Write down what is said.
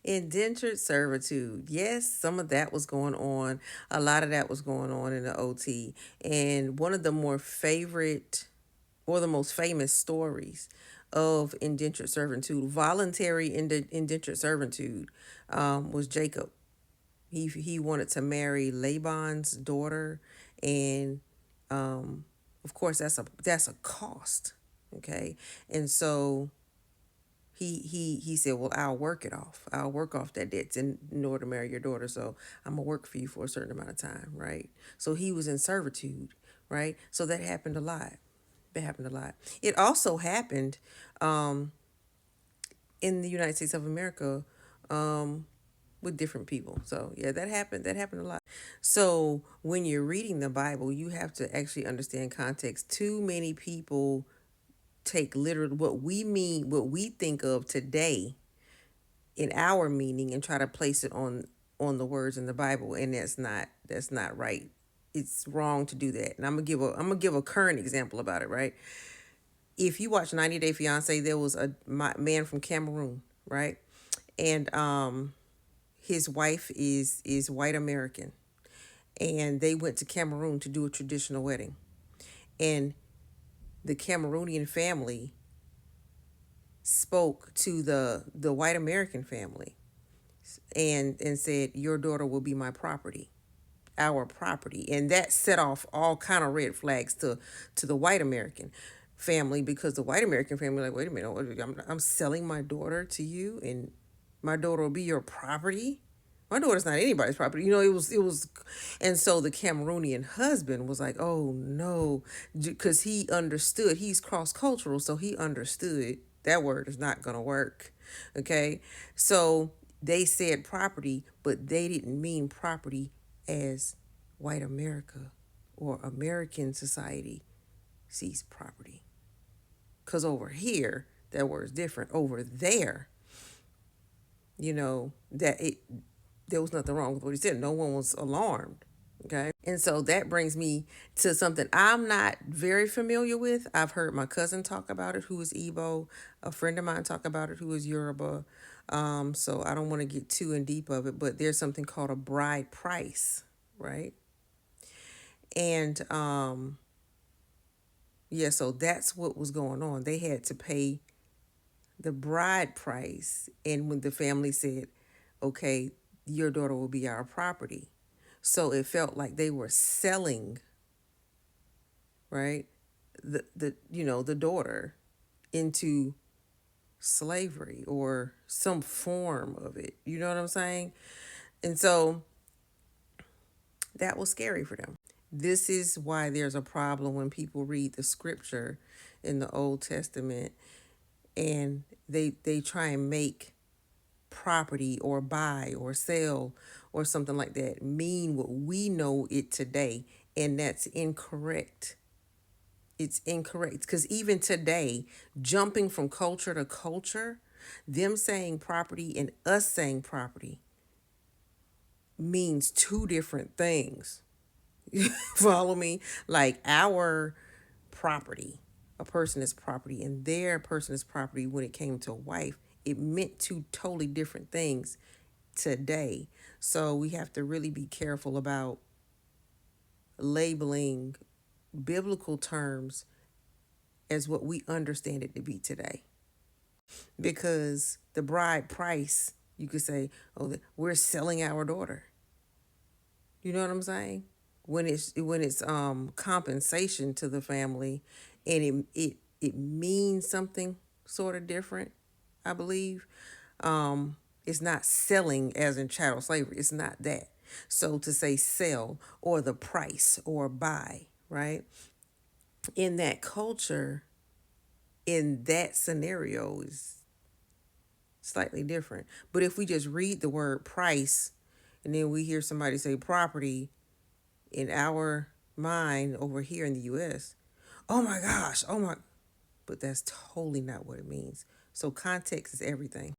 Indentured servitude. Yes, some of that was going on. A lot of that was going on in the OT. And one of the more favorite or the most famous stories of indentured servitude, voluntary indentured servitude, was Jacob. He wanted to marry Laban's daughter, and of course that's a cost. Okay, and so he said, well, I'll work it off. I'll work off that debt in order to marry your daughter. So I'm gonna work for you for a certain amount of time, right? So he was in servitude, right? So that happened a lot. That happened a lot. It also happened in the United States of America with different people. So yeah, that happened. That happened a lot. So when you're reading the Bible, you have to actually understand context. Too many people take literally what we mean, what we think of today in our meaning, and try to place it on the words in the Bible, and that's not right. It's wrong to do that. And I'm gonna give a current example about it. Right? If you watch 90 Day Fiance, there was a man from Cameroon, right? And his wife is white American, and they went to Cameroon to do a traditional wedding. And the Cameroonian family spoke to the white American family and said, your daughter will be my property, our property. And that set off all kind of red flags to the white American family, because the white American family like, wait a minute, I'm selling my daughter to you, and my daughter will be your property. My daughter's not anybody's property. It was, and so the Cameroonian husband was like, oh no, because he understood, he's cross cultural, so he understood that word is not gonna work. Okay, so they said property, but they didn't mean property as white America or American society sees property. Because over here, that word is different. Over there, that there was nothing wrong with what he said. No one was alarmed. Okay. And so that brings me to something I'm not very familiar with. I've heard my cousin talk about it, who is Igbo, a friend of mine talk about it, who is Yoruba. So I don't want to get too in deep of it, but there's something called a bride price, right? And yeah, so that's what was going on. They had to pay the bride price. And when the family said, okay, your daughter will be our property. So it felt like they were selling, right? The daughter into slavery or some form of it. You know what I'm saying? And so that was scary for them. This is why there's a problem when people read the scripture in the Old Testament, and they try and make property or buy or sell or something like that mean what we know it today, and that's incorrect. It's incorrect, because even today, jumping from culture to culture, them saying property and us saying property means two different things. Follow me? Like our property, a person is property, and their person is property when it came to a wife, it meant two totally different things today. So we have to really be careful about labeling biblical terms as what we understand it to be today. Because the bride price, you could say, oh, we're selling our daughter. You know what I'm saying? When it's compensation to the family, and it means something sort of different, I believe. It's not selling as in chattel slavery. It's not that. So to say sell or the price or buy, right? In that culture, in that scenario is slightly different. But if we just read the word price and then we hear somebody say property, in our mind over here in the US, oh my gosh, oh my, but that's totally not what it means. So context is everything.